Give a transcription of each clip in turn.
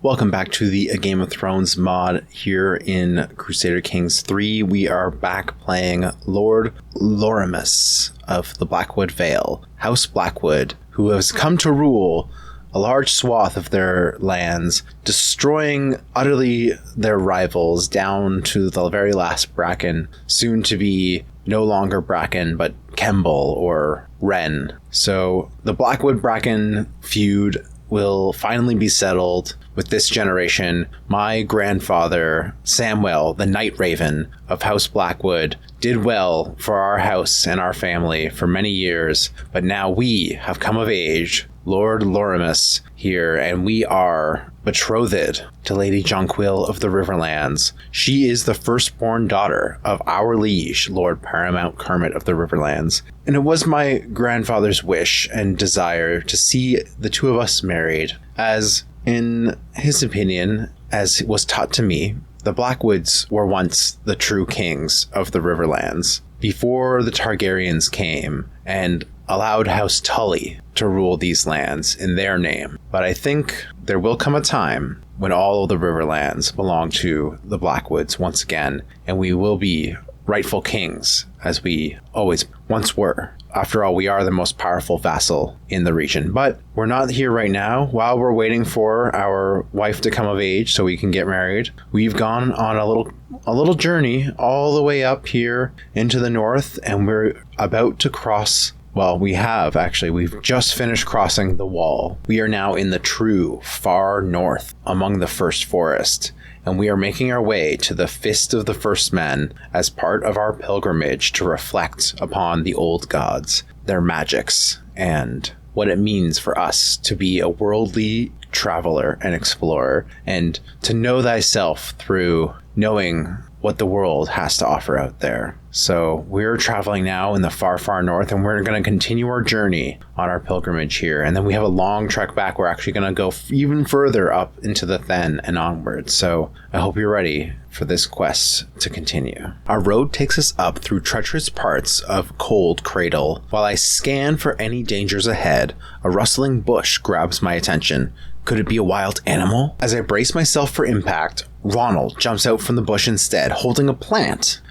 Welcome back to the A Game of Thrones mod here in Crusader Kings 3. We are back playing Lord Lorimas of the Blackwood Vale, House Blackwood, who has come to rule a large swath of their lands, destroying utterly their rivals down to the very last Bracken, soon to be no longer Bracken, but Kemble or Wren. So the Blackwood Bracken feud will finally be settled with this generation. My grandfather, Samwell, the Night Raven of House Blackwood, did well for our house and our family for many years, but now we have come of age, Lord Lorimas here, and we are betrothed to Lady Jonquil of the Riverlands. She is the firstborn daughter of our liege, Lord Paramount Kermit of the Riverlands. And it was my grandfather's wish and desire to see the two of us married, as, in his opinion, as was taught to me, the Blackwoods were once the true kings of the Riverlands, before the Targaryens came and allowed House Tully to rule these lands in their name. But I think there will come a time when all of the Riverlands belong to the Blackwoods once again, and we will be rightful kings, as we always once were. After all, we are the most powerful vassal in the region. But we're not here right now. While we're waiting for our wife to come of age so we can get married, we've gone on a little journey all the way up here into the north, and we're about to cross. Well, we've just finished crossing the wall. We are now in the true far north among the First Forest, and we are making our way to the Fist of the First Men as part of our pilgrimage to reflect upon the old gods, their magics, and what it means for us to be a worldly traveler and explorer, and to know thyself through knowing what the world has to offer out there. So we're traveling now in the far, far north, and we're going to continue our journey on our pilgrimage here. And then we have a long trek back. We're actually going to go even further up into the Fen and onwards. So I hope you're ready for this quest to continue. Our road takes us up through treacherous parts of Cold Cradle. While I scan for any dangers ahead, a rustling bush grabs my attention. Could it be a wild animal? As I brace myself for impact, Ronald jumps out from the bush instead, holding a plant.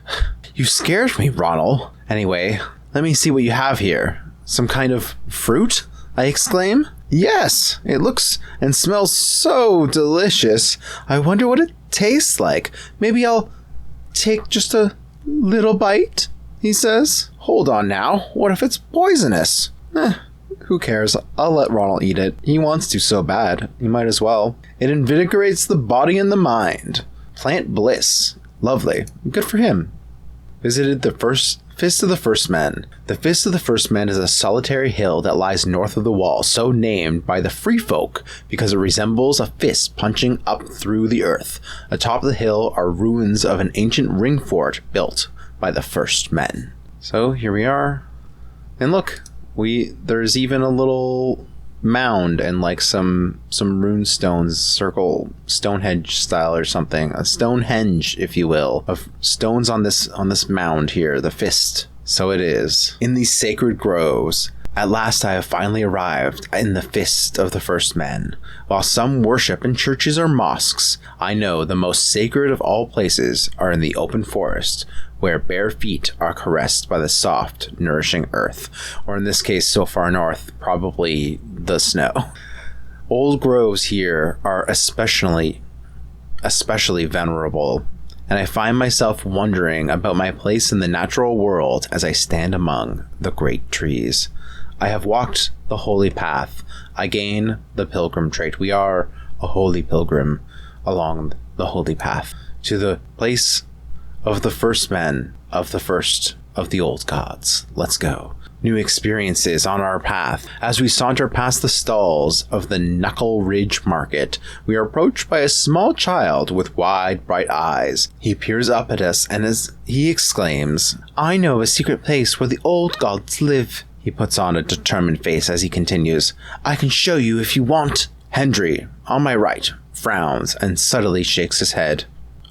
You scared me, Ronald. Anyway, let me see what you have here. Some kind of fruit? I exclaim. Yes, it looks and smells so delicious. I wonder what it tastes like. Maybe I'll take just a little bite, he says. Hold on now. What if it's poisonous? Who cares? I'll let Ronald eat it. He wants to so bad. He might as well. It invigorates the body and the mind. Plant bliss. Lovely. Good for him. Visited the Fist of the First Men. The Fist of the First Men is a solitary hill that lies north of the wall, so named by the free folk because it resembles a fist punching up through the earth. Atop the hill are ruins of an ancient ring fort built by the First Men. So here we are. And look, there's even a little mound and like some rune stones, circle Stonehenge style or something, a Stonehenge, if you will, of stones on this mound here, the Fist. So it is. In these sacred groves, at last I have finally arrived in the Fist of the First Men. While some worship in churches or mosques, I know the most sacred of all places are in the open forest, where bare feet are caressed by the soft, nourishing earth, or in this case, so far north, probably the snow. Old groves here are especially venerable, and I find myself wondering about my place in the natural world as I stand among the great trees. I have walked the holy path. I gain the pilgrim trait. We are a holy pilgrim along the holy path to the place of the first men of the first of the old gods. Let's go. New experiences on our path. As we saunter past the stalls of the Knuckle Ridge Market, we are approached by a small child with wide, bright eyes. He peers up at us and as he exclaims, "I know a secret place where the old gods live." He puts on a determined face as he continues, "I can show you if you want." Hendry, on my right, frowns and subtly shakes his head.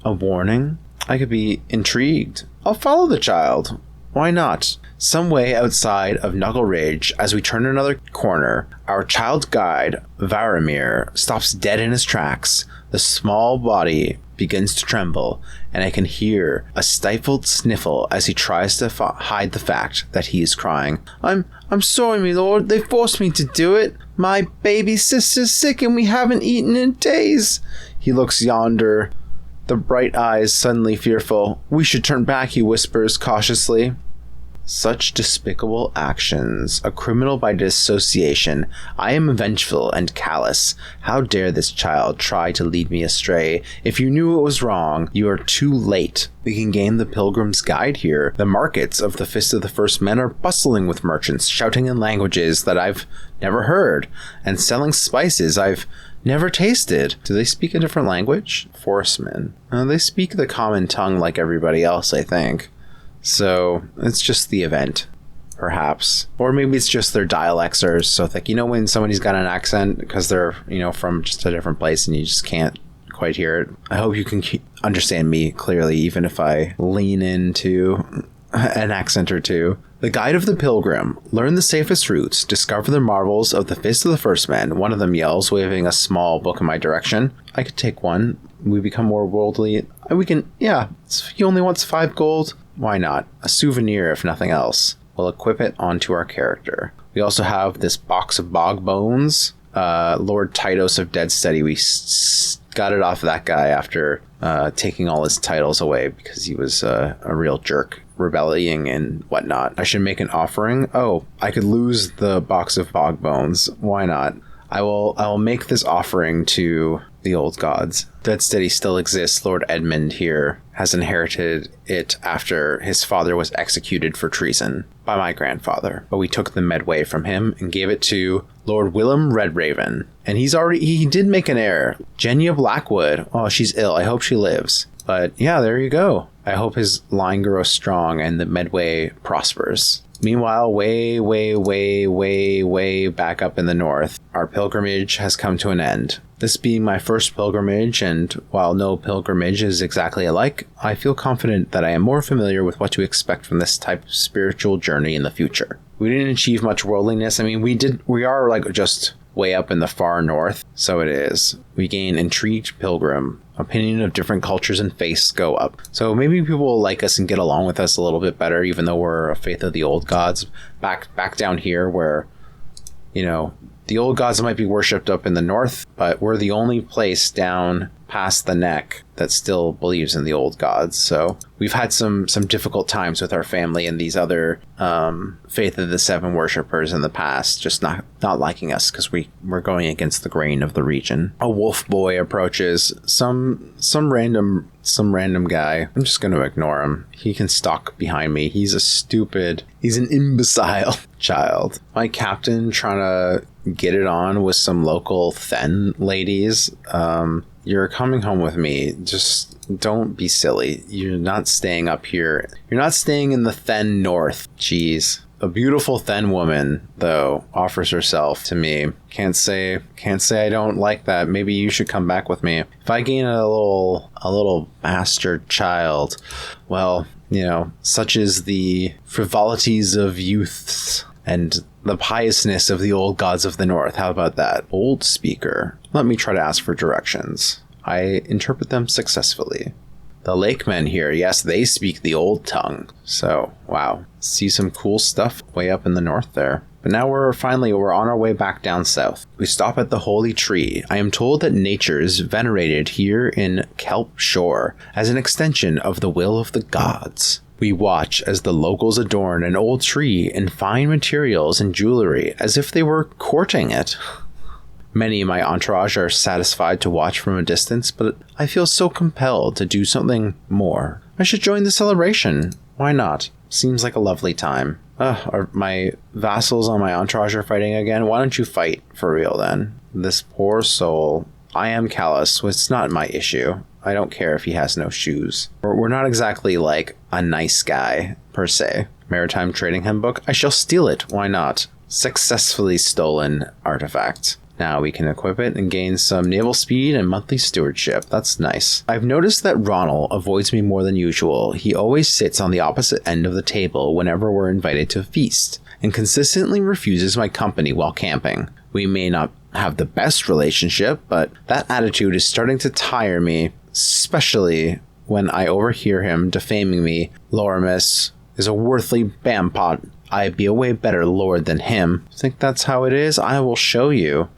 A warning? I could be intrigued. I'll follow the child. Why not? Some way outside of Knuckle Ridge, as we turn another corner, our child guide, Varamir, stops dead in his tracks. The small body begins to tremble, and I can hear a stifled sniffle as he tries to hide the fact that he is crying. I'm sorry, my lord. They forced me to do it. My baby sister's sick and we haven't eaten in days. He looks yonder, the bright eyes suddenly fearful. We should turn back, he whispers cautiously. Such despicable actions, a criminal by dissociation. I am vengeful and callous. How dare this child try to lead me astray? If you knew it was wrong, you are too late. We can gain the Pilgrim's Guide here. The markets of the Fist of the First Men are bustling with merchants, shouting in languages that I've never heard, and selling spices I've never tasted. Do they speak a different language? Forestmen. They speak the common tongue like everybody else, I think. So it's just the event, perhaps. Or maybe it's just their dialects are so thick. You know when somebody's got an accent because they're, from just a different place and you just can't quite hear it. I hope you can understand me clearly, even if I lean into an accent or two. The Guide of the Pilgrim. Learn the safest routes. Discover the marvels of the Fist of the First Men. One of them yells, waving a small book in my direction. I could take one. We become more worldly. We can, he only wants 5 gold. Why not? A souvenir, if nothing else. We'll equip it onto our character. We also have this box of bog bones. Lord Titos of Deadsteady. We got it off of that guy after taking all his titles away because he was a real jerk, rebelling and whatnot. I should make an offering. Oh, I could lose the box of bog bones. Why not? I will make this offering to the old gods. Deadsteady still exists. Lord Edmund here has inherited it after his father was executed for treason by my grandfather. But we took the Medway from him and gave it to Lord Willem Redraven. And he did make an heir. Genya Blackwood. Oh, she's ill. I hope she lives. But yeah, there you go. I hope his line grows strong and the Medway prospers. Meanwhile, way back up in the north, our pilgrimage has come to an end. This being my first pilgrimage, and while no pilgrimage is exactly alike, I feel confident that I am more familiar with what to expect from this type of spiritual journey in the future. We didn't achieve much worldliness. I mean, we are just way up in the far north, so it is. We gain intrigued pilgrim. Opinion of different cultures and faiths go up. So maybe people will like us and get along with us a little bit better, even though we're a faith of the old gods. Back down here where, the old gods might be worshipped up in the north, but we're the only place down past the neck that still believes in the old gods. So we've had some difficult times with our family and these other Faith of the Seven worshippers in the past, just not liking us because we're going against the grain of the region. A wolf boy approaches. Some random guy. I'm just going to ignore him. He can stalk behind me. He's an imbecile child. My captain trying to get it on with some local Then ladies. You're coming home with me. Just don't be silly. You're not staying up here. You're not staying in the Then North. Jeez. A beautiful Then woman, though, offers herself to me. Can't say I don't like that. Maybe you should come back with me. If I gain a little bastard child, well, such is the frivolities of youths and the piousness of the old gods of the north. How about that? Old speaker. Let me try to ask for directions. I interpret them successfully. The lakemen here, yes, they speak the old tongue. So, wow. See some cool stuff way up in the north there. But now we're on our way back down south. We stop at the Holy Tree. I am told that nature is venerated here in Kelp Shore as an extension of the will of the gods. We watch as the locals adorn an old tree in fine materials and jewelry as if they were courting it. Many in my entourage are satisfied to watch from a distance, but I feel so compelled to do something more. I should join the celebration. Why not? Seems like a lovely time. Are my vassals on my entourage are fighting again? Why don't you fight for real then? This poor soul. I am callous. It's not my issue. I don't care if he has no shoes. We're not exactly like a nice guy, per se. Maritime Trading Handbook? I shall steal it. Why not? Successfully stolen artifact. Now we can equip it and gain some naval speed and monthly stewardship. That's nice. I've noticed that Ronald avoids me more than usual. He always sits on the opposite end of the table whenever we're invited to a feast, and consistently refuses my company while camping. We may not have the best relationship, but that attitude is starting to tire me, especially when I overhear him defaming me. Lorimas is a worthy bampot. I'd be a way better lord than him. Think that's how it is? I will show you.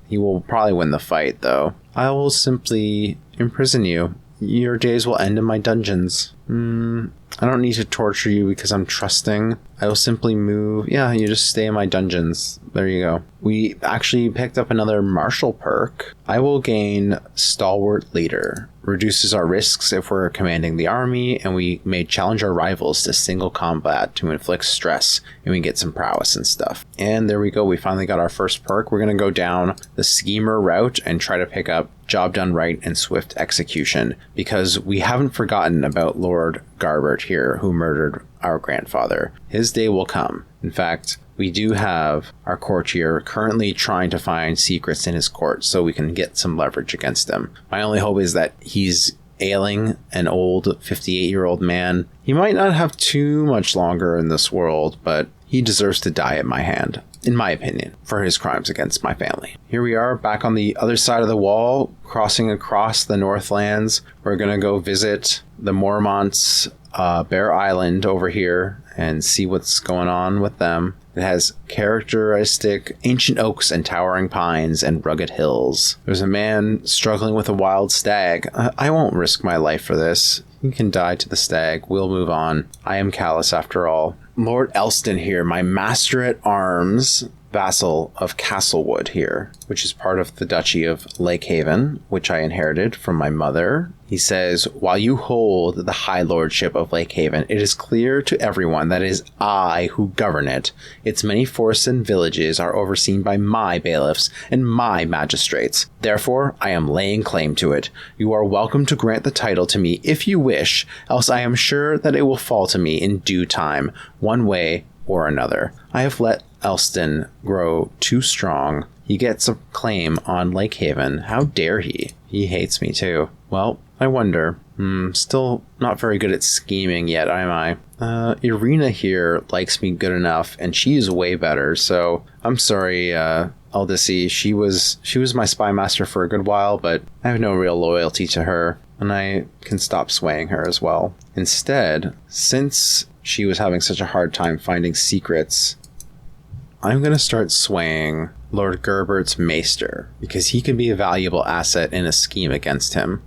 He will probably win the fight, though. I will simply imprison you. Your days will end in my dungeons. I don't need to torture you because I'm trusting. I will simply move. Yeah, you just stay in my dungeons. There you go. We actually picked up another martial perk. I will gain Stalwart Leader. Reduces our risks if we're commanding the army, and we may challenge our rivals to single combat to inflict stress, and we get some prowess and stuff. And there we go. We finally got our first perk. We're going to go down the schemer route and try to pick up Job Done Right and Swift Execution, because we haven't forgotten about Lord Garbert here, who murdered our grandfather. His day will come. In fact, we do have our courtier currently trying to find secrets in his court so we can get some leverage against him. My only hope is that he's ailing, an old 58-year-old man. He might not have too much longer in this world, but he deserves to die at my hand, in my opinion, for his crimes against my family. Here we are back on the other side of the wall, crossing across the Northlands. We're going to go visit the Mormont's Bear Island over here and see what's going on with them. It has characteristic ancient oaks and towering pines and rugged hills. There's a man struggling with a wild stag. I won't risk my life for this. He can die to the stag. We'll move on. I am callous after all. Lord Elston here, my master at arms, vassal of Castlewood here, which is part of the Duchy of Lakehaven, which I inherited from my mother. He says, while you hold the high lordship of Lakehaven, it is clear to everyone that it is I who govern it. Its many forests and villages are overseen by my bailiffs and my magistrates. Therefore, I am laying claim to it. You are welcome to grant the title to me if you wish, else I am sure that it will fall to me in due time, one way or another. I have let Elston grow too strong. He gets a claim on Lakehaven. How dare he? He hates me too. Well, I wonder. Still not very good at scheming yet, am I? Irina here likes me good enough, and she's way better, so I'm sorry, Eldisi. She was my spy master for a good while, but I have no real loyalty to her, and I can stop swaying her as well. Instead, since she was having such a hard time finding secrets, I'm going to start swaying Lord Gerbert's maester, because he could be a valuable asset in a scheme against him.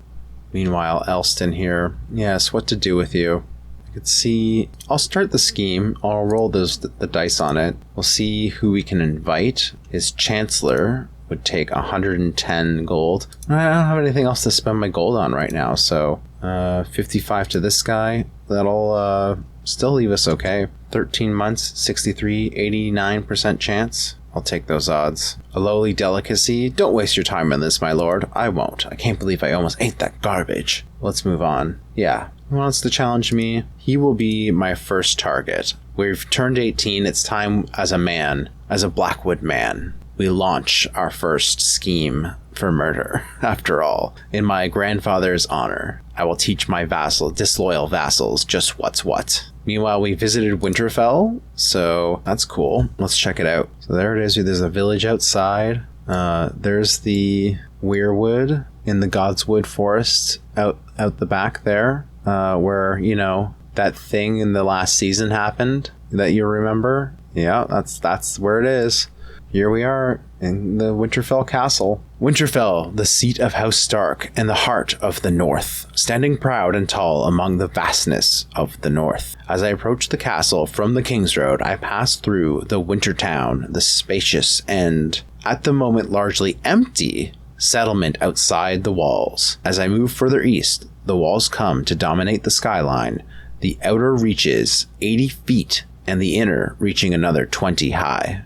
Meanwhile, Elston here, yes, what to do with you? I could see, I'll start the scheme, I'll roll the dice on it. We'll see who we can invite. His chancellor would take 110 gold. I don't have anything else to spend my gold on right now, so 55 to this guy. That'll still leave us okay. 13 months, 63, 89% chance. I'll take those odds. A lowly delicacy. Don't waste your time on this, my lord. I won't. I can't believe I almost ate that garbage. Let's move on. Yeah, he wants to challenge me. He will be my first target. We've turned 18. It's time as a man, as a Blackwood man. We launch our first scheme for murder. After all, in my grandfather's honor, I will teach my disloyal vassals just what's what. Meanwhile, we visited Winterfell, so that's cool. Let's check it out. So there it is. There's a village outside. There's the Weirwood in the Godswood Forest out the back there, where, you know, that thing in the last season happened that you remember. Yeah, that's where it is. Here we are in the Winterfell Castle. Winterfell, the seat of House Stark and the heart of the North, standing proud and tall among the vastness of the North. As I approach the castle from the King's Road, I pass through the Winter Town, the spacious and, at the moment, largely empty settlement outside the walls. As I move further east, the walls come to dominate the skyline. The outer reaches 80 feet and the inner reaching another 20 higher.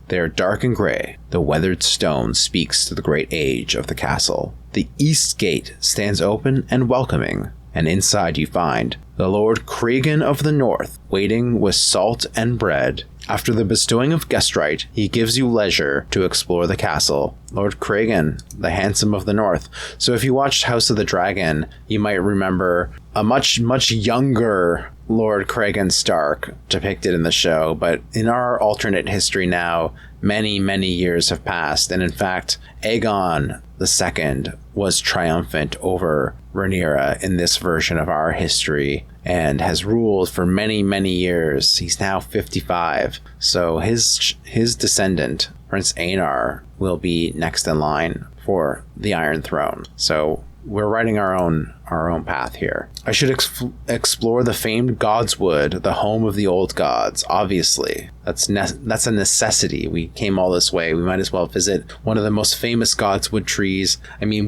They are dark and gray. The weathered stone speaks to the great age of the castle. The east gate stands open and welcoming, and inside you find the Lord Cregan of the North, waiting with salt and bread. After the bestowing of guest right, he gives you leisure to explore the castle. Lord Cragen, the handsome of the north. So if you watched House of the Dragon, you might remember a much, much younger Lord Cragen Stark depicted in the show, but in our alternate history now, many, many years have passed, and in fact, Aegon II was triumphant over Rhaenyra in this version of our history, and has ruled for many, many years. He's now 55, so his descendant, Prince Aenar, will be next in line for the Iron Throne. So we're writing our own path here. I should explore the famed Godswood, the home of the old gods. Obviously, that's a necessity. We came all this way. We might as well visit one of the most famous Godswood trees. I mean,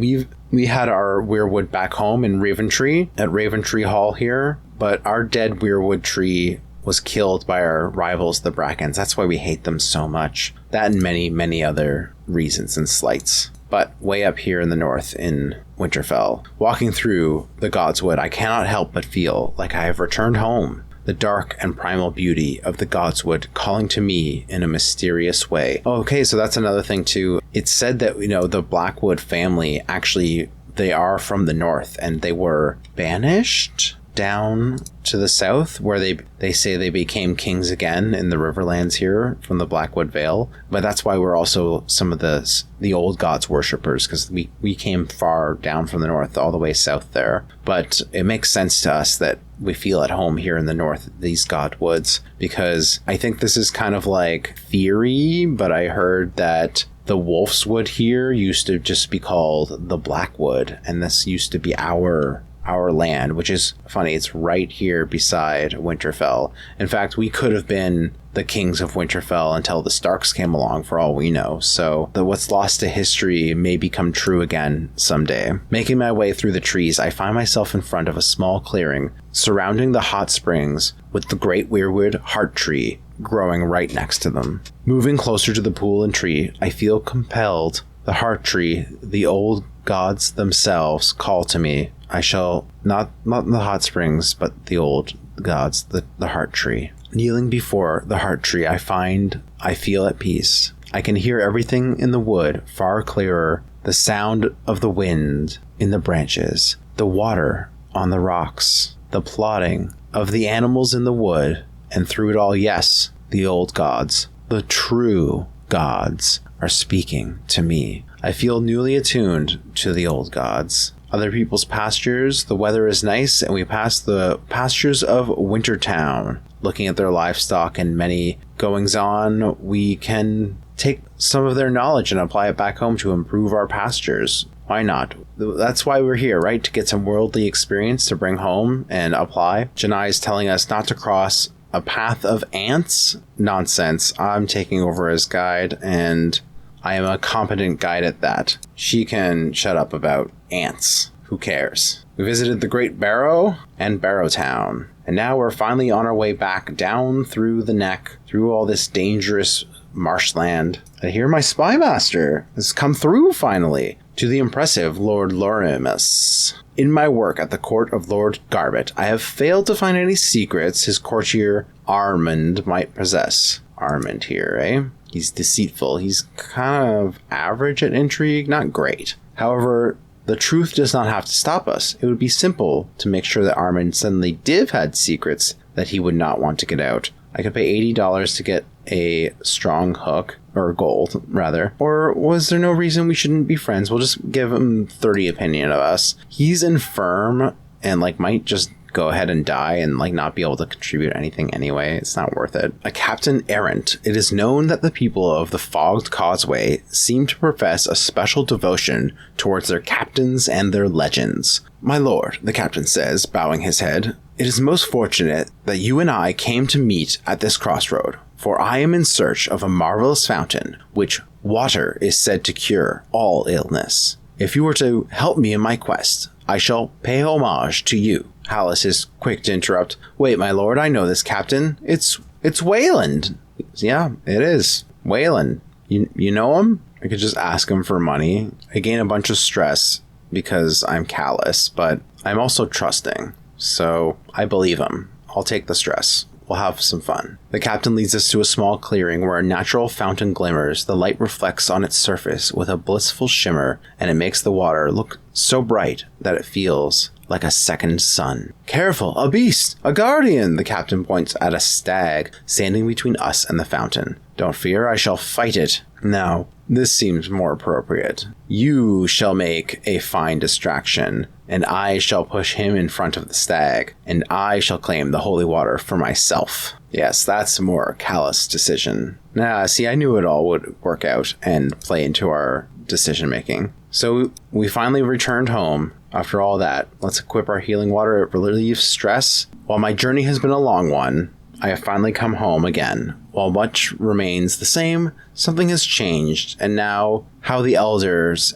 we had our weirwood back home in Raventree at Raventree Hall here, but our dead weirwood tree was killed by our rivals, the Brackens. That's why we hate them so much. That and many, many other reasons and slights. But way up here in the north in Winterfell, walking through the Godswood, I cannot help but feel like I have returned home. The dark and primal beauty of the Godswood calling to me in a mysterious way. Okay, so that's another thing too. It's said that, the Blackwood family, actually, they are from the north and they were banished down to the south, where they say they became kings again in the Riverlands here from the Blackwood Vale. But that's why we're also some of the old gods worshippers, because we came far down from the north all the way south there. But it makes sense to us that we feel at home here in the north, these Godwoods, because I think this is kind of like theory, but I heard that the Wolfswood here used to just be called the Blackwood, and this used to be our land, which is funny. It's right here beside Winterfell. In fact, we could have been the kings of Winterfell until the Starks came along, for all we know. So what's lost to history may become true again someday. Making my way through the trees, I find myself in front of a small clearing surrounding the hot springs, with the great weirwood heart tree growing right next to them. Moving closer to the pool and tree, I feel compelled. The heart tree, the old gods themselves, call to me. I shall not the hot springs, but the old gods, the heart tree. Kneeling before the heart tree, I feel at peace. I can hear everything in the wood far clearer, the sound of the wind in the branches, the water on the rocks, the plodding of the animals in the wood, and through it all, yes, the old gods, the true gods, are speaking to me. I feel newly attuned to the old gods. Other people's pastures, the weather is nice, and we pass the pastures of Wintertown. Looking at their livestock and many goings-on, we can take some of their knowledge and apply it back home to improve our pastures. Why not? That's why we're here, right? To get some worldly experience to bring home and apply. Janai is telling us not to cross a path of ants. Nonsense. I'm taking over as guide, and I am a competent guide at that. She can shut up about ants. Who cares? We visited the Great Barrow and Barrowtown, and now we're finally on our way back down through the neck, through all this dangerous marshland. I hear my spy master has come through finally, to the impressive Lord Lorimas. In my work at the court of Lord Garbett, I have failed to find any secrets his courtier Armand might possess. Armand here, eh? He's deceitful. He's kind of average at intrigue, not great. However, the truth does not have to stop us. It would be simple to make sure that Armand suddenly had secrets that he would not want to get out. I could pay $80 to get a strong hook, or gold, rather. Or was there no reason we shouldn't be friends? We'll just give him 30 opinion of us. He's infirm and might just go ahead and die and not be able to contribute anything anyway. It's not worth it. A captain errant. It is known that the people of the Fogged Causeway seem to profess a special devotion towards their captains and their legends. My lord, the captain says, bowing his head, it is most fortunate that you and I came to meet at this crossroad, for I am in search of a marvelous fountain, which water is said to cure all illness. If you were to help me in my quest, I shall pay homage to you. Hallis is quick to interrupt. Wait, my lord, I know this captain. It's Wayland. Yeah, it is. Wayland. You know him? I could just ask him for money. I gain a bunch of stress because I'm callous, but I'm also trusting. So I believe him. I'll take the stress. we'll have some fun. The captain leads us to a small clearing where a natural fountain glimmers. The light reflects on its surface with a blissful shimmer, and it makes the water look so bright that it feels like a second sun. Careful, a beast, a guardian! The captain points at a stag standing between us and the fountain. Don't fear, I shall fight it. Now, this seems more appropriate. You shall make a fine distraction, and I shall push him in front of the stag, and I shall claim the holy water for myself. Yes, that's a more callous decision. See, I knew it all would work out and play into our decision making. So we finally returned home. After all that, let's equip our healing water. It relieves stress. While my journey has been a long one, I have finally come home again. While much remains the same, something has changed, and now how the elders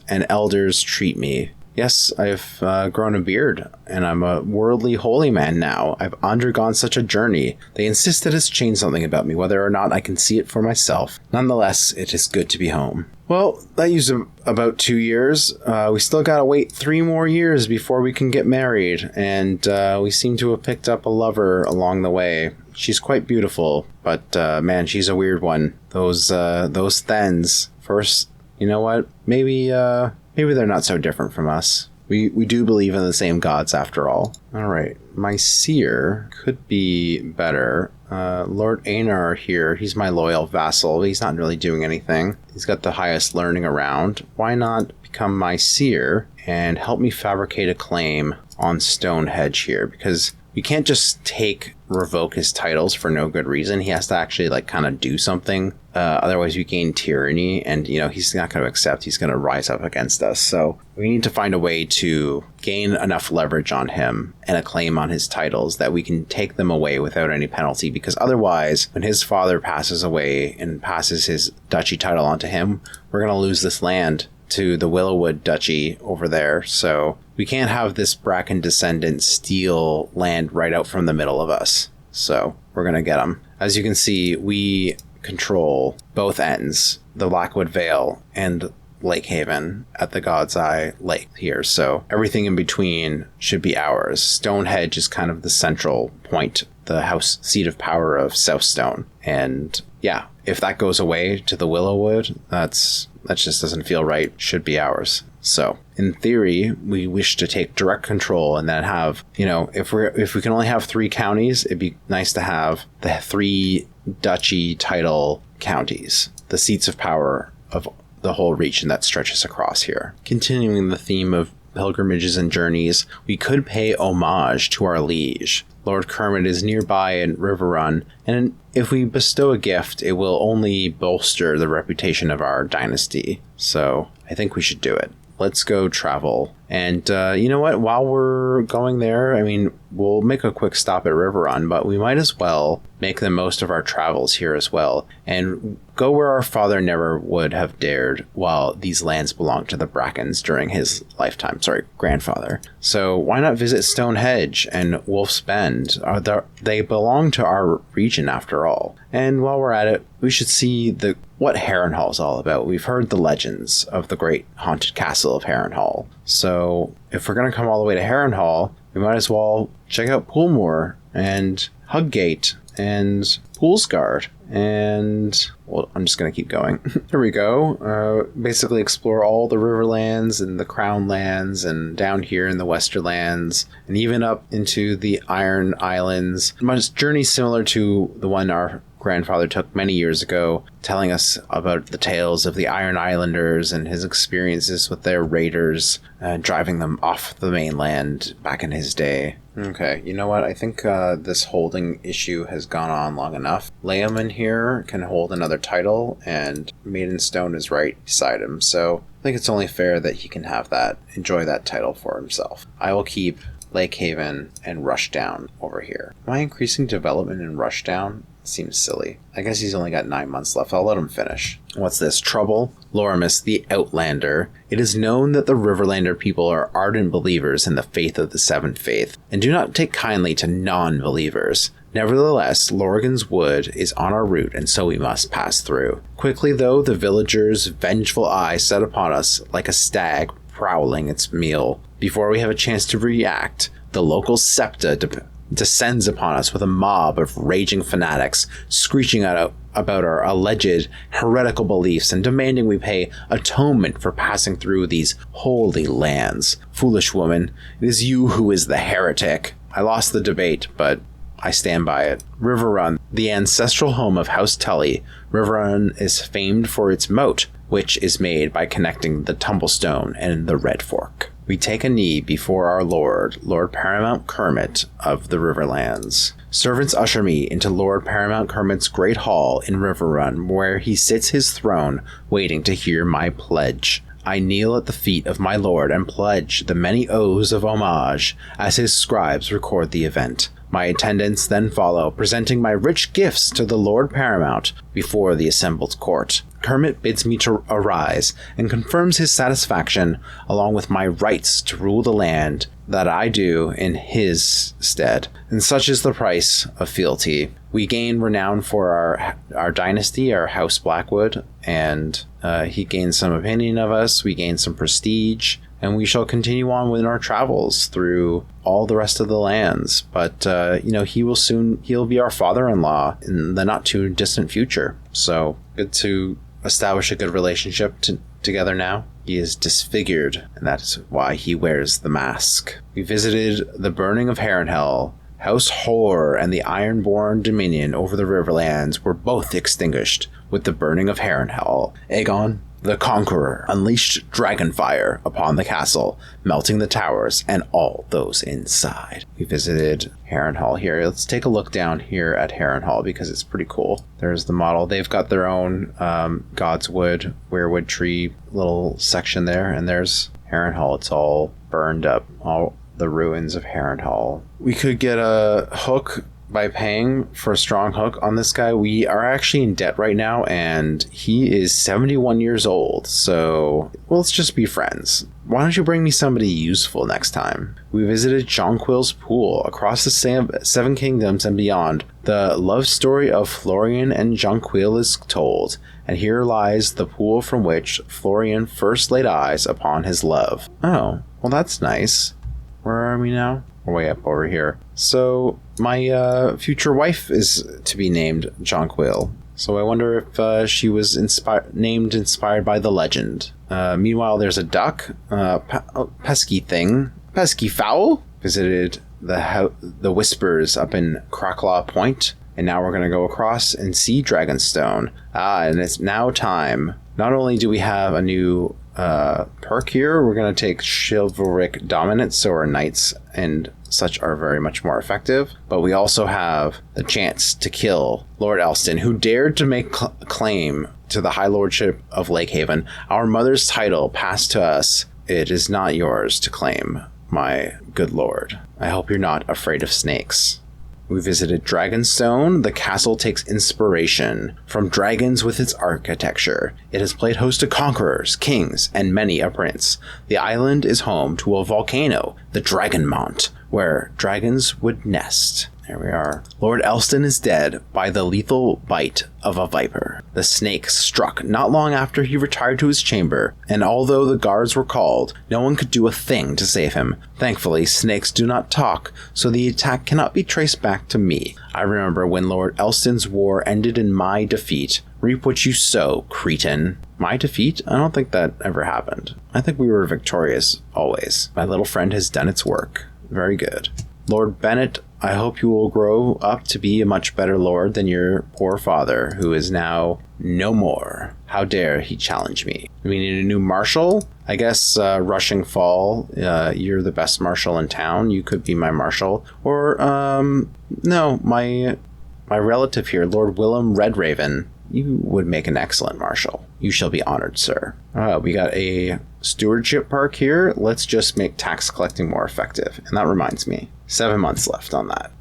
treat me. Yes, I've grown a beard, and I'm a worldly holy man now. I've undergone such a journey. They insist that it's changed something about me, whether or not I can see it for myself. Nonetheless, it is good to be home. Well, that used about 2 years. We still gotta wait 3 more years before we can get married, and we seem to have picked up a lover along the way. She's quite beautiful, but man, she's a weird one. Those Thens. First, you know what? Maybe they're not so different from us. We do believe in the same gods after all. All right, my seer could be better. Lord Einar here, he's my loyal vassal. He's not really doing anything. He's got the highest learning around. Why not become my seer and help me fabricate a claim on Stonehenge here? Because we can't just revoke his titles for no good reason. He has to actually kind of do something. Otherwise we gain tyranny, and he's not going to accept. He's going to rise up against us. So we need to find a way to gain enough leverage on him and a claim on his titles that we can take them away without any penalty, because otherwise when his father passes away and passes his duchy title onto him, we're going to lose this land to the Willowwood duchy over there. So we can't have this Bracken descendant steal land right out from the middle of us. So we're going to get him. As you can see, we control both ends, the Blackwood Vale and Lake Haven at the God's Eye Lake here. So everything in between should be ours. Stonehenge is kind of the central point, the house seat of power of Southstone. And yeah, if that goes away to the Willowwood, that just doesn't feel right. Should be ours. So in theory, we wish to take direct control and then have, if we can only have 3 counties, it'd be nice to have the 3 duchy title counties, the seats of power of the whole region that stretches across here. Continuing the theme of pilgrimages and journeys, we could pay homage to our liege. Lord Kermit is nearby in Riverrun, and if we bestow a gift, it will only bolster the reputation of our dynasty. So I think we should do it. Let's go travel. And you know what? While we're going there, we'll make a quick stop at Riverrun, but we might as well make the most of our travels here as well and go where our father never would have dared while these lands belonged to the Brackens during his lifetime. Sorry, grandfather. So why not visit Stonehenge and Wolf's Bend? They belong to our region after all. And while we're at it, we should see what Harrenhal is all about. We've heard the legends of the great haunted castle of Harrenhal. So if we're going to come all the way to Harrenhal, we might as well check out Poolmoor and Huggate and Poolsguard. And, well, I'm just going to keep going. Here we go. Basically explore all the Riverlands and the Crownlands and down here in the Westerlands and even up into the Iron Islands. My journey similar to the one our grandfather took many years ago, telling us about the tales of the Iron Islanders and his experiences with their raiders, driving them off the mainland back in his day. Okay, you know what? I think this holding issue has gone on long enough. Leomund here can hold another title, and Maidenstone is right beside him, so I think it's only fair that he can have enjoy that title for himself. I will keep Lake Haven and Rushdown over here. Am I increasing development in Rushdown? Seems silly. I guess he's only got 9 months left. I'll let him finish. What's this? Trouble? Lorimas, the Outlander. It is known that the Riverlander people are ardent believers in the faith of the Seventh Faith, and do not take kindly to non-believers. Nevertheless, Lorgan's Wood is on our route, and so we must pass through. Quickly, though, the villagers' vengeful eye set upon us like a stag prowling its meal. Before we have a chance to react, the local septa descends upon us with a mob of raging fanatics, screeching about our alleged heretical beliefs and demanding we pay atonement for passing through these holy lands. Foolish woman, it is you who is the heretic. I lost the debate, but I stand by it. Riverrun, the ancestral home of House Tully. Riverrun is famed for its moat, which is made by connecting the Tumblestone and the Red Fork. We take a knee before our Lord Paramount Kermit of the Riverlands. Servants usher me into Lord Paramount Kermit's great hall in Riverrun, where he sits his throne, waiting to hear my pledge. I kneel at the feet of my lord and pledge the many oaths of homage as his scribes record the event. My attendants then follow, presenting my rich gifts to the Lord Paramount before the assembled court. Kermit bids me to arise and confirms his satisfaction, along with my rights to rule the land that I do in his stead. And such is the price of fealty. We gain renown for our dynasty, our House Blackwood, and he gains some opinion of us. We gain some prestige, and we shall continue on with our travels through all the rest of the lands. But, he'll be our father-in-law in the not too distant future. So good to establish a good relationship together now. He is disfigured, and that is why he wears the mask. We visited the burning of Harrenhal. House Horror and the Ironborn Dominion over the Riverlands were both extinguished with the burning of Harrenhal. Aegon, the Conqueror, unleashed dragonfire upon the castle, melting the towers and all those inside. We visited Harrenhal here. Let's take a look down here at Harrenhal because it's pretty cool. There's the model. They've got their own Godswood, Weirwood tree little section there, and there's Harrenhal. It's all burned up, all the ruins of Harrenhal. We could get a hook by paying for a strong hook on this guy. We are actually in debt right now, and he is 71 years old, so let's just be friends. Why don't you bring me somebody useful next time? We visited Jonquil's pool across the Seven Kingdoms and beyond. The love story of Florian and Jonquil is told, and here lies the pool from which Florian first laid eyes upon his love. Oh, well, that's nice. Where are we now? We're way up over here. So my future wife is to be named Jonquil. So I wonder if she was inspired by the legend. Meanwhile, there's a duck, pesky thing, pesky fowl. Visited the Whispers up in Cracklaw Point, and now we're going to go across and see Dragonstone. And it's now time. Not only do we have a new perk here, we're going to take chivalric dominance, so our knights and such are very much more effective, but we also have the chance to kill Lord Elston, who dared to make claim to the High Lordship of Lakehaven. Our mother's title passed to us. It is not yours to claim, my good lord. I hope you're not afraid of snakes. We visited Dragonstone. The castle takes inspiration from dragons with its architecture. It has played host to conquerors, kings, and many a prince. The island is home to a volcano, the Dragonmont, where dragons would nest. There we are. Lord Elston is dead by the lethal bite of a viper. The snake struck not long after he retired to his chamber, and although the guards were called, no one could do a thing to save him. Thankfully, snakes do not talk, so the attack cannot be traced back to me. I remember when Lord Elston's war ended in my defeat. Reap what you sow, cretin. My defeat? I don't think that ever happened. I think we were victorious, always. My little friend has done its work. Very good. Lord Bennett, I hope you will grow up to be a much better lord than your poor father, who is now no more. How dare he challenge me? We need a new marshal? I guess Rushing Fall, you're the best marshal in town. You could be my marshal. Or, no, my relative here, Lord Willem Redraven. You would make an excellent marshal. You shall be honored, sir. We got a stewardship perk here. Let's just make tax collecting more effective. And that reminds me, 7 months left on that.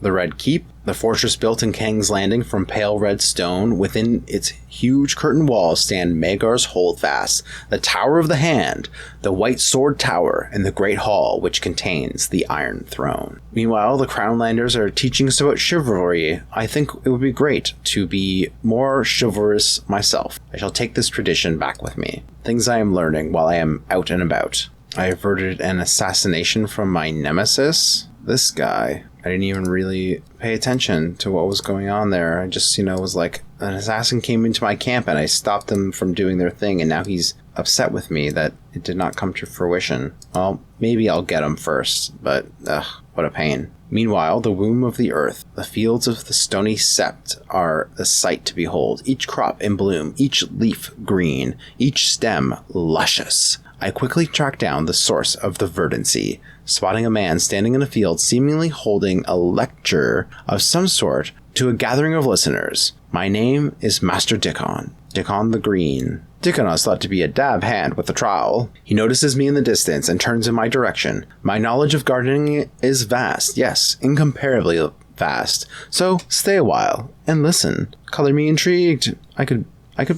The Red Keep, the fortress built in King's Landing from pale red stone. Within its huge curtain walls stand Magar's Holdfast, the Tower of the Hand, the White Sword Tower, and the Great Hall, which contains the Iron Throne. Meanwhile, the Crownlanders are teaching us about chivalry. I think it would be great to be more chivalrous myself. I shall take this tradition back with me. Things I am learning while I am out and about. I averted an assassination from my nemesis. this guy. I didn't even really pay attention to what was going on there. I just, was like, an assassin came into my camp and I stopped them from doing their thing, and now he's upset with me that it did not come to fruition. Well, maybe I'll get him first, but what a pain. Meanwhile, the womb of the earth, the fields of the stony sept are the sight to behold, each crop in bloom, each leaf green, each stem luscious. I quickly track down the source of the verdancy, spotting a man standing in a field seemingly holding a lecture of some sort to a gathering of listeners. My name is Master Dickon the Green. Dickon is thought to be a dab hand with a trowel. He notices me in the distance and turns in my direction. My knowledge of gardening is vast, yes, incomparably vast. So stay a while and listen. Color me intrigued. I could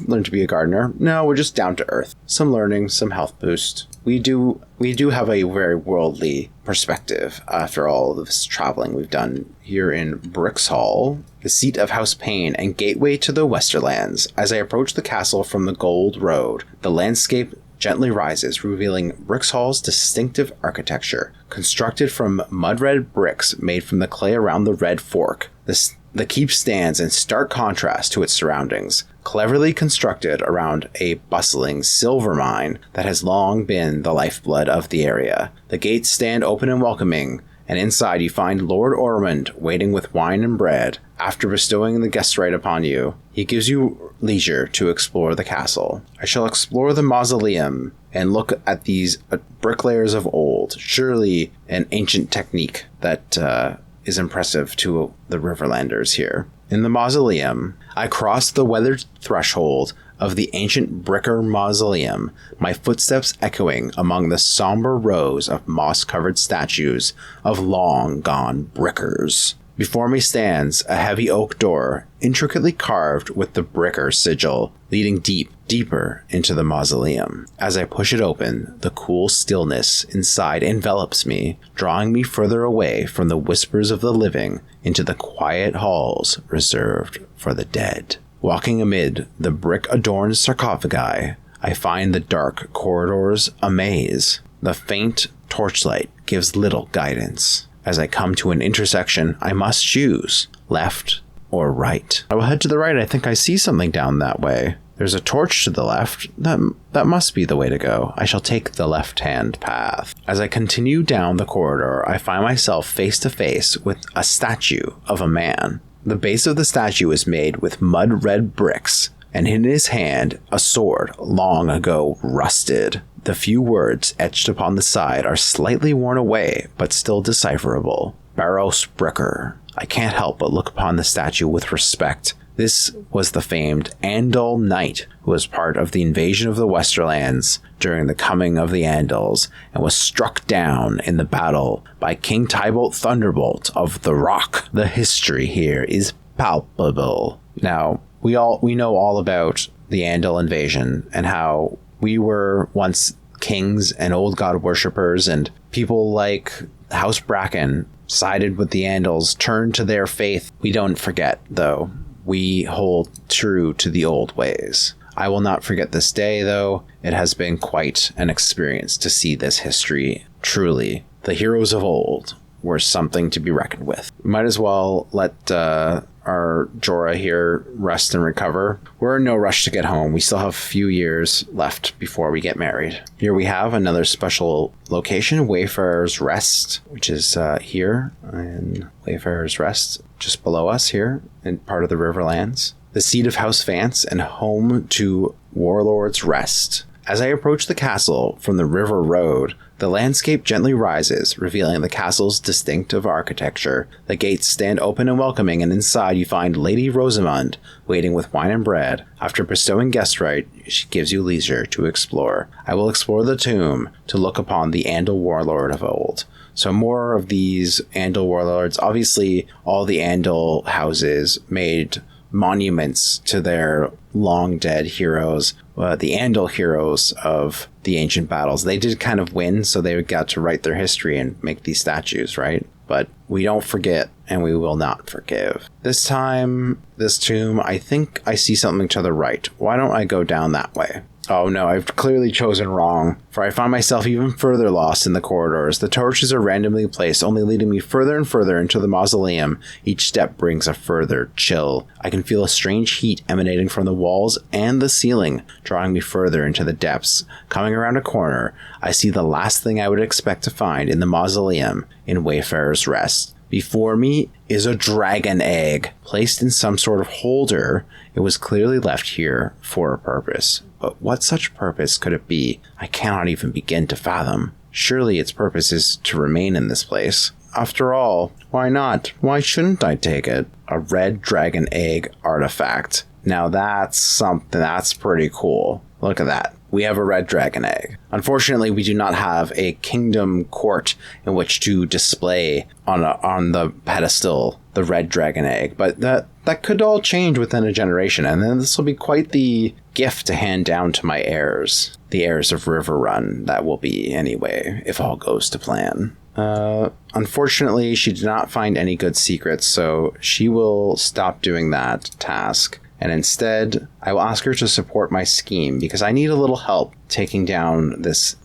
learn to be a gardener. No, we're just down to earth. Some learning, some health boost. We do have a very worldly perspective after all of this traveling we've done here in Bricks Hall, the seat of House Payne and gateway to the Westerlands. As I approach the castle from the Gold Road, the landscape gently rises, revealing Bricks Hall's distinctive architecture, constructed from mud-red bricks made from the clay around the Red Fork. The keep stands in stark contrast to its surroundings, cleverly constructed around a bustling silver mine that has long been the lifeblood of the area. The gates stand open and welcoming, and inside you find Lord Ormond waiting with wine and bread. After bestowing the guest right upon you, he gives you leisure to explore the castle. I shall explore the mausoleum and look at these bricklayers of old, surely an ancient technique that is impressive to the Riverlanders here. In the mausoleum, I cross the weathered threshold of the ancient Bricker Mausoleum, my footsteps echoing among the somber rows of moss-covered statues of long-gone Brickers. Before me stands a heavy oak door, intricately carved with the Bricker sigil, leading deeper into the mausoleum. As I push it open, the cool stillness inside envelops me, drawing me further away from the whispers of the living into the quiet halls reserved for the dead. Walking amid the brick-adorned sarcophagi, I find the dark corridors a maze. The faint torchlight gives little guidance. As I come to an intersection, I must choose left or right. I will head to the right. I think I see something down that way. There's a torch to the left. That must be the way to go. I shall take the left-hand path. As I continue down the corridor, I find myself face to face with a statue of a man. The base of the statue is made with mud-red bricks, and in his hand a sword long ago rusted. The few words etched upon the side are slightly worn away, but still decipherable. Barrows Bricker. I can't help but look upon the statue with respect. This was the famed Andal Knight, who was part of the invasion of the Westerlands during the coming of the Andals, and was struck down in the battle by King Tybolt Thunderbolt of the Rock. The history here is palpable. Now, we know all about the Andal invasion and how we were once kings and old god worshippers, and people like House Bracken sided with the Andals, turned to their faith. We don't forget, though. We hold true to the old ways. I will not forget this day, though. It has been quite an experience to see this history. Truly, the heroes of old were something to be reckoned with. We might as well let our Jorah here rest and recover. We're in no rush to get home. We still have a few years left before we get married. Here we have another special location, Wayfarer's Rest, which is here in Wayfarer's Rest, just below us here in part of the Riverlands. The seat of House Vance and home to Warlord's Rest. As I approach the castle from the river road, the landscape gently rises, revealing the castle's distinctive architecture. The gates stand open and welcoming, and inside you find Lady Rosamund waiting with wine and bread. After bestowing guest right, she gives you leisure to explore. I will explore the tomb to look upon the Andal warlord of old. So more of these Andal warlords. Obviously, all the Andal houses made monuments to their long dead heroes, the Andal heroes of the ancient battles. They did kind of win, so they got to write their history and make these statues, right? But we don't forget, and we will not forgive. This time, this tomb, I think I see something to the right. Why don't I go down that way? Oh no, I've clearly chosen wrong, for I find myself even further lost in the corridors. The torches are randomly placed, only leading me further and further into the mausoleum. Each step brings a further chill. I can feel a strange heat emanating from the walls and the ceiling, drawing me further into the depths. Coming around a corner, I see the last thing I would expect to find in the mausoleum in Wayfarer's Rest. Before me is a dragon egg, placed in some sort of holder. It was clearly left here for a purpose. But what such purpose could it be? I cannot even begin to fathom. Surely its purpose is to remain in this place. After all, why not? Why shouldn't I take it? A red dragon egg artifact. Now that's something that's pretty cool. Look at that. We have a red dragon egg. Unfortunately, we do not have a kingdom court in which to display on the pedestal the red dragon egg, but that could all change within a generation, and then this will be quite the gift to hand down to my heirs. The heirs of Riverrun, that will be anyway, if all goes to plan. Unfortunately, she did not find any good secrets, so she will stop doing that task. And instead, I will ask her to support my scheme, because I need a little help taking down this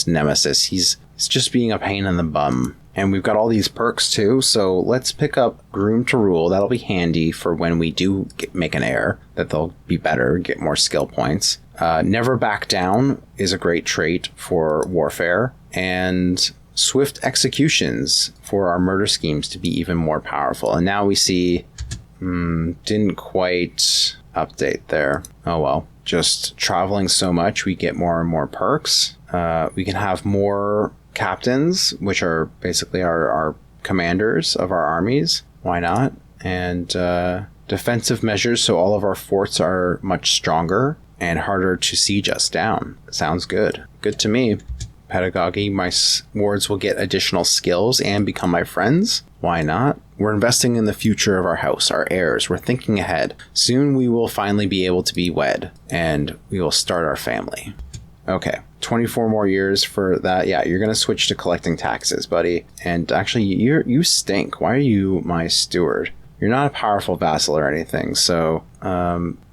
nemesis. He's just being a pain in the bum. And we've got all these perks too, so let's pick up Groom to Rule. That'll be handy for when we do make an heir, that they'll be better, get more skill points. Never Back Down is a great trait for warfare, and Swift Executions for our murder schemes to be even more powerful. And now we see... didn't quite update there. Oh well. Just traveling so much, we get more and more perks. We can have more captains, which are basically our commanders of our armies. Why not? And defensive measures, so all of our forts are much stronger and harder to siege us down. Sounds good. Good to me. Pedagogy, my wards will get additional skills and become my friends. Why not? We're investing in the future of our house, our heirs. We're thinking ahead. Soon we will finally be able to be wed, and we will start our family. Okay, 24 more years for that. Yeah, you're going to switch to collecting taxes, buddy. And actually, you stink. Why are you my steward? You're not a powerful vassal or anything, so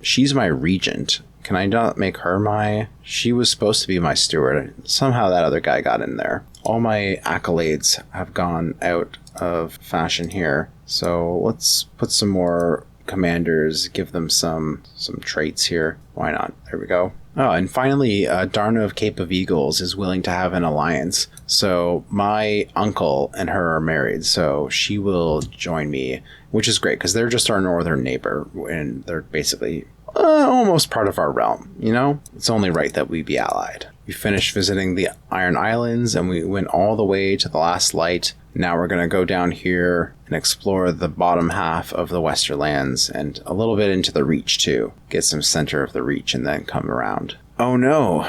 she's my regent. Can I not make her my... She was supposed to be my steward. Somehow that other guy got in there. All my accolades have gone out of fashion here. So let's put some more commanders, give them some traits here. Why not? There we go. Oh, and finally, Darna of Cape of Eagles is willing to have an alliance. So my uncle and her are married, so she will join me, which is great because they're just our northern neighbor, and they're basically almost part of our realm, you know? It's only right that we be allied. We finished visiting the Iron Islands, and we went all the way to the last light. Now we're going to go down here and explore the bottom half of the Westerlands and a little bit into the Reach too. Get some center of the Reach and then come around. Oh no,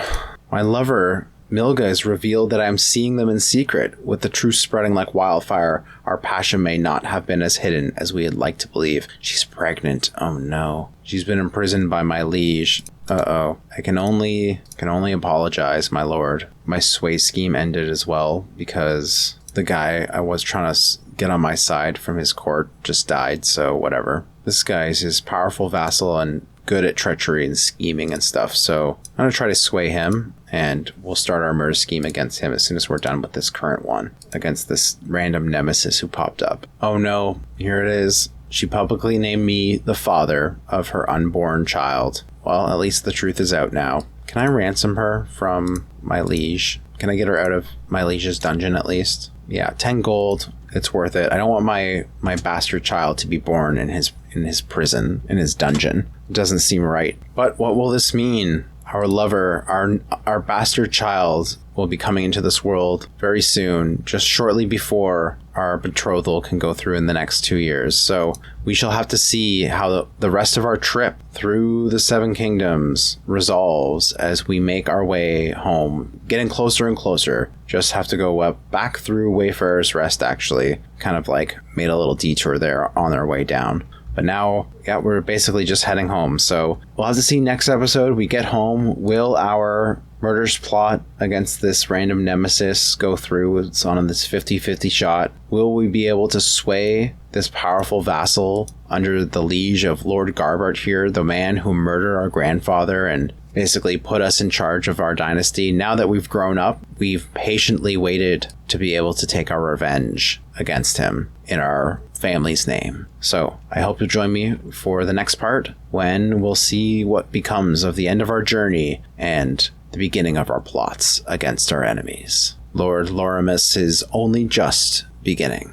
my lover Milga has revealed that I am seeing them in secret. With the truth spreading like wildfire, our passion may not have been as hidden as we had liked to believe. She's pregnant. Oh no. She's been imprisoned by my liege. Uh-oh. I can only apologize, my lord. My sway scheme ended as well because the guy I was trying to get on my side from his court just died, so whatever. This guy is his powerful vassal and good at treachery and scheming and stuff, so I'm going to try to sway him, and we'll start our murder scheme against him as soon as we're done with this current one, against this random nemesis who popped up. Oh no, here it is. She publicly named me the father of her unborn child. Well, at least the truth is out now. Can I ransom her from my liege? Can I get her out of my liege's dungeon at least? Yeah, 10 gold. It's worth it. I don't want my bastard child to be born in his prison, in his dungeon. It doesn't seem right. But what will this mean? Our lover, our bastard child will be coming into this world very soon, just shortly before our betrothal can go through in the next 2 years. So we shall have to see how the rest of our trip through the Seven Kingdoms resolves as we make our way home, getting closer and closer. Just have to go back through Wayfarer's Rest, actually. Kind of like made a little detour there on our way down. But now, yeah, we're basically just heading home. So we'll have to see next episode. We get home. Will our murder's plot against this random nemesis go through? It's on this 50-50 shot. Will we be able to sway this powerful vassal under the liege of Lord Garbart here, the man who murdered our grandfather and basically put us in charge of our dynasty? Now that we've grown up, we've patiently waited to be able to take our revenge against him in our family's name. So I hope you'll join me for the next part, when we'll see what becomes of the end of our journey and the beginning of our plots against our enemies. Lord Lorimas is only just beginning.